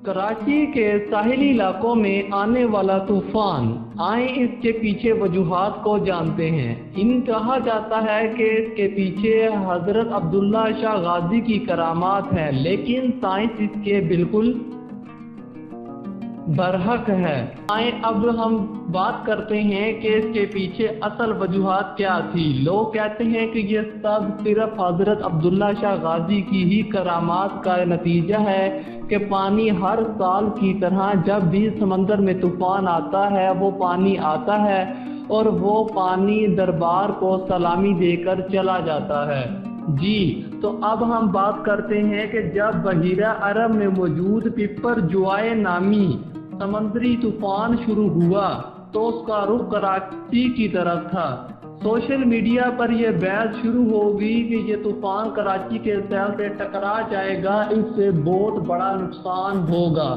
कराची के साहिली इलाकों में आने वाला तूफान, आए इसके पीछे वजूहात को जानते हैं। कहा जाता है कि इसके पीछे हजरत अब्दुल्ला शाह गाजी की करामात है, लेकिन साइंस इसके बिल्कुल बरहक है। आए अब हम बात करते हैं कि इसके पीछे असल वजूहात क्या थी। लोग कहते हैं कि ये सब सिर्फ हजरत अब्दुल्ला शाह गाजी की ही करामात का नतीजा है कि पानी हर साल की तरह जब भी समंदर में तूफान आता है वो पानी आता है और वो पानी दरबार को सलामी देकर चला जाता है। जी, तो अब हम बात करते हैं कि जब बहीरा अरब में मौजूद पिपर जुआए नामी समंदरी तूफान शुरू हुआ तो उसका रुख कराची की तरफ था। सोशल मीडिया पर यह बहस शुरू होगी कि ये तूफान कराची के सैल से टकरा जाएगा, इससे बहुत बड़ा नुकसान होगा,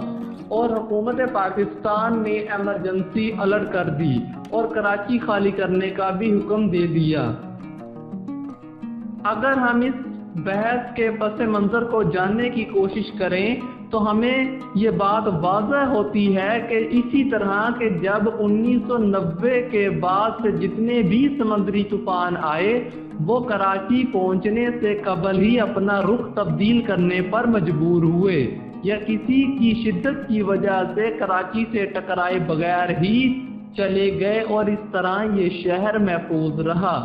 और हुकूमत पाकिस्तान ने इमरजेंसी अलर्ट कर दी और कराची खाली करने का भी हुक्म दे दिया। अगर हम इस बहस के पस मंज़र को जानने की कोशिश करें तो हमें ये बात वाज़ह होती है कि इसी तरह के जब 1990 के बाद से जितने भी समुद्री तूफान आए वो कराची पहुंचने से कबल ही अपना रुख तब्दील करने पर मजबूर हुए या किसी की शिद्दत की वजह से कराची से टकराए बगैर ही चले गए, और इस तरह ये शहर महफूज रहा।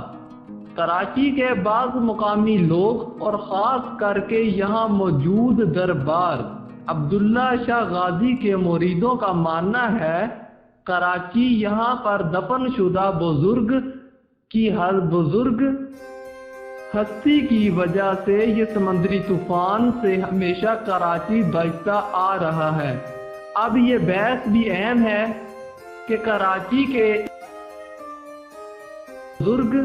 कराची के बाज़ मुकामी लोग और ख़ास करके यहाँ मौजूद दरबार अब्दुल्ला शाह गाजी के मुरीदों का मानना है कराची यहाँ पर दफन शुदा बुजुर्ग की हर बुजुर्ग हस्ती की वजह से ये समंदरी तूफान से हमेशा कराची बचता आ रहा है। अब ये बहस भी अहम है कि कराची के बुजुर्ग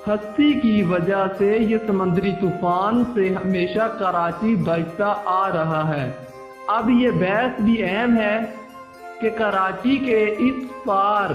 हस्ती की वजह से ये समंदरी तूफान से हमेशा कराची बचता आ रहा है। अब ये बहस भी अहम है कि कराची के इस पार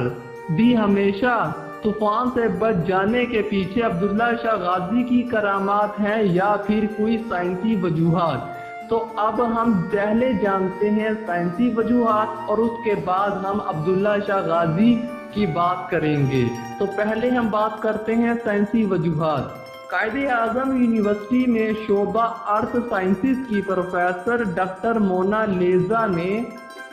भी हमेशा तूफान से बच जाने के पीछे अब्दुल्ला शाह गाजी की करामात है या फिर कोई साइंसी वजूहात। तो अब हम पहले जानते हैं साइंसी वजूहात और उसके बाद हम अब्दुल्ला शाह गाजी की बात करेंगे। तो पहले हम बात करते हैं साइंसी वजूहात। कायदे आज़म यूनिवर्सिटी में शोबा अर्थ साइंसेस की प्रोफेसर डॉक्टर मोनालिसा ने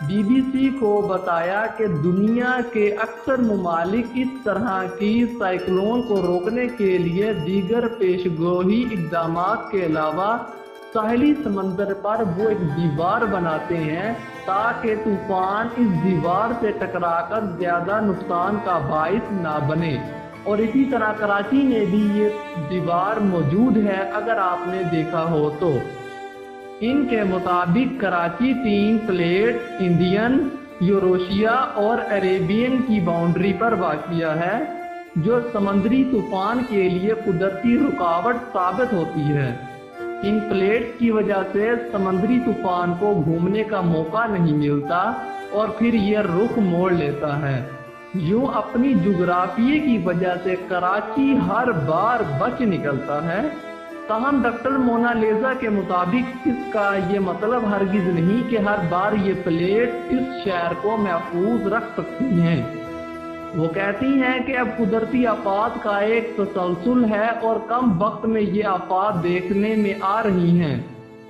BBC को बताया कि दुनिया के अक्सर ममालिक इस तरह की साइक्लोन को रोकने के लिए दीगर पेशगोही इक़दामात के अलावा साहिली समंदर पर वो एक दीवार बनाते हैं ताकि तूफान इस दीवार से टकराकर ज़्यादा नुकसान का बाइस ना बने। और इसी तरह कराची में भी ये दीवार मौजूद है, अगर आपने देखा हो तो। इनके मुताबिक कराची 3 प्लेट इंडियन, यूरोशिया और अरेबियन की बाउंड्री पर वाक़िया है, जो समंदरी तूफान के लिए कुदरती रुकावट साबित होती है। इन प्लेट्स की वजह से समंदरी तूफान को घूमने का मौका नहीं मिलता और फिर यह रुख मोड़ लेता है। यूं अपनी जुग्राफिये की वजह से कराची हर बार बच निकलता है। ताहम डॉक्टर मोनालिसा के मुताबिक इसका ये मतलब हरगिज नहीं कि हर बार ये प्लेट इस शहर को महफूज रख सकती हैं। वो कहती हैं कि अब कुदरती आफात का एक तसलसल है और कम वक्त में ये आफात देखने में आ रही हैं।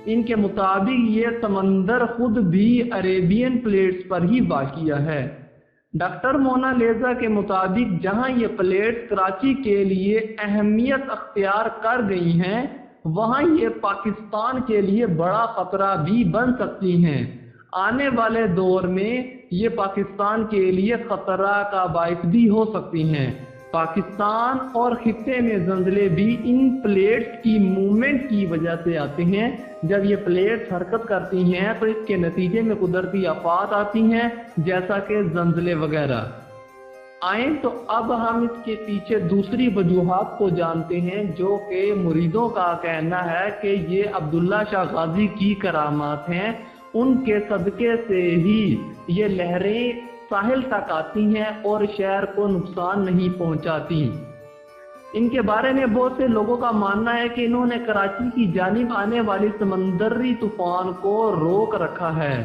इनके मुताबिक ये समंदर खुद भी अरेबियन प्लेट्स पर ही वाक़िया है। डॉक्टर मोनालिसा के मुताबिक जहां ये प्लेट्स कराची के लिए अहमियत अख्तियार कर गई हैं, वहां ये पाकिस्तान के लिए बड़ा खतरा भी बन सकती हैं। आने वाले दौर में ये पाकिस्तान के लिए खतरा का बाइस भी हो सकती हैं। पाकिस्तान और खित्ते में ज़ल्ज़ले भी इन प्लेट्स की मूवमेंट की वजह से आते हैं। जब ये प्लेट्स हरकत करती हैं तो इसके नतीजे में कुदरती आफात आती हैं, जैसा कि ज़ल्ज़ले वगैरह। आए तो अब हम इसके पीछे दूसरी वजूहात को जानते हैं, जो कि मुरीदों का कहना है कि ये अब्दुल्ला शाह गाजी की करामात हैं। उनके सदके से ही ये लहरें साहिल तक आती हैं और शहर को नुकसान नहीं पहुंचाती। ان کے بارے میں بہت سے لوگوں کا ماننا ہے کہ انہوں نے کراچی کی جانب آنے والی سمندری طوفان کو روک رکھا ہے۔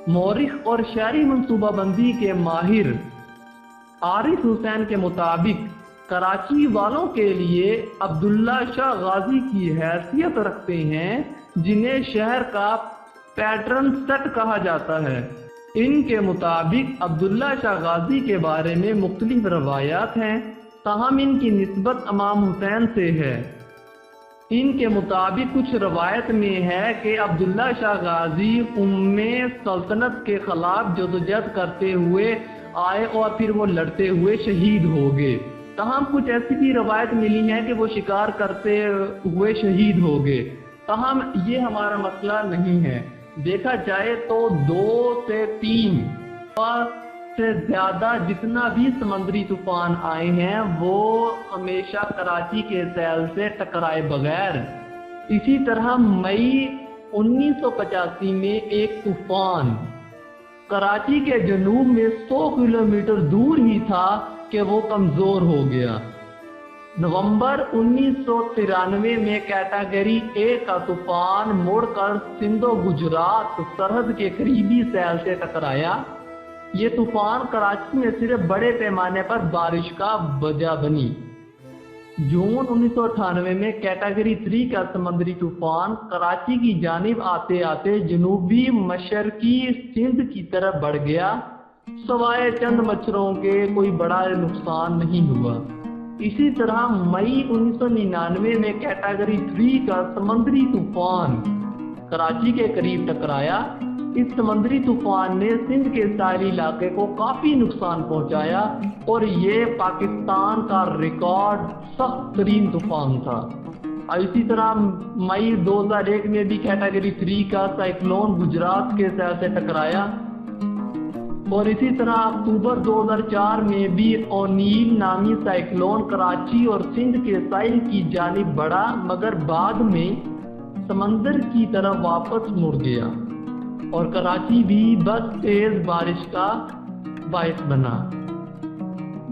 مورخ اور شہری منصوبہ بندی کے ماہر عارف حسین کے مطابق کراچی والوں کے لیے عبداللہ شاہ غازی کی حیثیت رکھتے ہیں، جنہیں شہر کا پیٹرن سیٹ کہا جاتا ہے۔ ان کے مطابق عبداللہ شاہ غازی کے بارے میں مختلف روایات ہیں، تاہم ان کی نسبت امام حسین سے ہے۔ ان کے مطابق کچھ روایت میں ہے کہ عبداللہ شاہ غازی سلطنت کے خلاف جدوجہد کرتے ہوئے آئے اور پھر وہ لڑتے ہوئے شہید ہو گئے۔ تاہم کچھ ایسی بھی روایت ملی ہیں کہ وہ شکار کرتے ہوئے شہید ہو گئے۔ تاہم یہ ہمارا مسئلہ نہیں ہے۔ دیکھا جائے تو 2 سے 3 سے زیادہ جتنا بھی سمندری طوفان آئے ہیں وہ ہمیشہ کراچی کے سیل سے ٹکرائے بغیر۔ اسی طرح مئی 1985 میں ایک طوفان کراچی کے جنوب میں 100 کلومیٹر دور ہی تھا کہ وہ کمزور ہو گیا۔ نومبر 1993 میں کیٹاگری A کا طوفان مڑ کر سندھ و گجرات سرحد کے قریبی سیل سے ٹکرایا۔ یہ طوفان کراچی میں صرف بڑے پیمانے پر بارش کا وجہ بنی۔ جون 1998 میں کیٹاگری 3 کا سمندری طوفان کراچی کی جانب آتے آتے جنوبی مشرقی سندھ کی طرف بڑھ گیا، سوائے چند مچھروں کے کوئی بڑا نقصان نہیں ہوا۔ اسی طرح مئی 1999 میں کیٹاگری 3 کا سمندری طوفان کراچی کے قریب ٹکرایا۔ اس سمندری طوفان نے سندھ کے ساحلی علاقے کو کافی نقصان پہنچایا اور یہ پاکستان کا ریکارڈ سخت ترین طوفان تھا۔ اسی طرح مئی 2001 میں بھی کیٹاگری 3 کا سائیکلون گجرات کے سیل سے ٹکرایا، اور اسی طرح اکتوبر 2004 میں بھی اونیل نامی سائیکلون کراچی اور سندھ کے ساحل کی جانب بڑھا، مگر بعد میں سمندر کی طرف واپس مڑ گیا اور کراچی بھی بس تیز بارش کا باعث بنا۔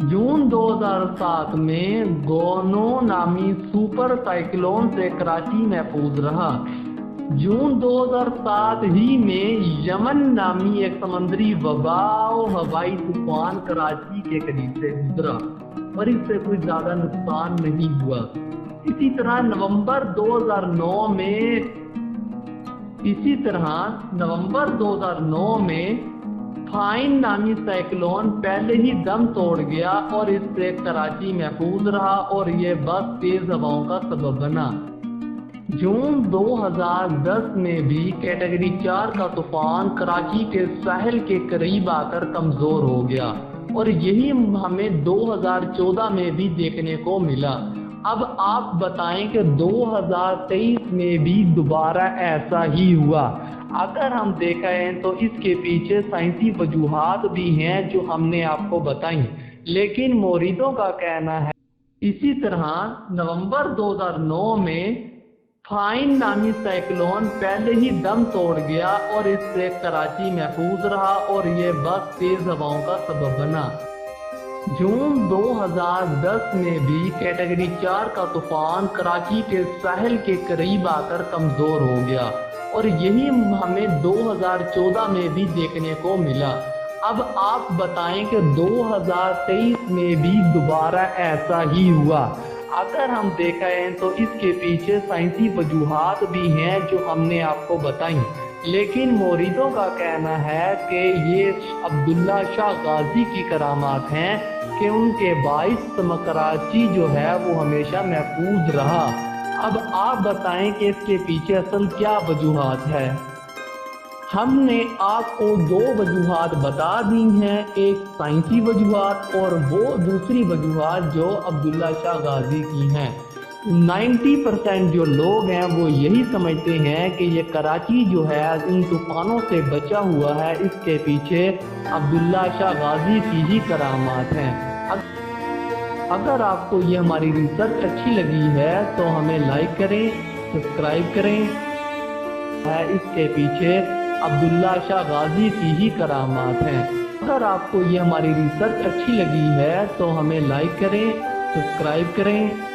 جون 2007 میں گونو نامی سپر سائیکلون سے کراچی محفوظ رہا۔ جون 2007 ہی میں یمن نامی ایک سمندری وبا و ہوائی طوفان کراچی کے قریب سے گزرا اور اس سے کوئی زیادہ نقصان نہیں ہوا۔ اسی طرح نومبر 2009 میں فائن نامی سائیکلون پہلے ہی دم توڑ گیا اور اس سے کراچی محفوظ رہا اور یہ بس تیز ہواؤں کا سبب بنا۔ جون 2010 میں بھی کیٹیگری 4 کا طوفان کراچی کے ساحل کے قریب آ کر کمزور ہو گیا اور یہی ہمیں 2014 میں بھی دیکھنے کو ملا۔ اب آپ بتائیں کہ 2023 میں بھی دوبارہ ایسا ہی ہوا۔ اگر ہم دیکھیں تو اس کے پیچھے سائنسی وجوہات بھی ہیں جو ہم نے آپ کو بتائیں، لیکن موریدوں کا کہنا ہے۔ اسی طرح نومبر 2009 میں فائن نامی سائیکلون پہلے ہی دم توڑ گیا اور اس سے کراچی محفوظ رہا اور یہ بس تیز ہواؤں کا سبب بنا۔ جون 2010 میں بھی کیٹیگری 4 کا طوفان کراچی کے ساحل کے قریب آ کر کمزور ہو گیا اور یہی ہمیں 2014 میں بھی دیکھنے کو ملا۔ اب آپ بتائیں کہ 2023 میں بھی دوبارہ ایسا ہی ہوا۔ اگر ہم دیکھیں تو اس کے پیچھے سائنسی وجوہات بھی ہیں جو ہم نے آپ کو بتائیں، لیکن موریدوں کا کہنا ہے کہ یہ عبداللہ شاہ غازی کی کرامات ہیں کہ ان کے باعث کراچی جو ہے وہ ہمیشہ محفوظ رہا۔ اب آپ بتائیں کہ اس کے پیچھے اصل کیا وجوہات ہے؟ ہم نے آپ کو 2 وجوہات بتا دی ہیں، ایک سائنسی وجوہات اور وہ دوسری وجوہات جو عبداللہ شاہ غازی کی ہیں۔ 90% جو لوگ ہیں وہ یہی سمجھتے ہیں کہ یہ کراچی جو ہے ان طوفانوں سے بچا ہوا ہے، اس کے پیچھے عبداللہ شاہ غازی کی ہی کرامات ہیں۔ اگر آپ کو یہ ہماری ریسرچ اچھی لگی ہے تو ہمیں لائک کریں، سبسکرائب کریں۔ اس کے پیچھے عبداللہ شاہ غازی کی ہی کرامات ہیں۔ اگر آپ کو یہ ہماری ریسرچ اچھی لگی ہے تو ہمیں لائک کریں، سبسکرائب کریں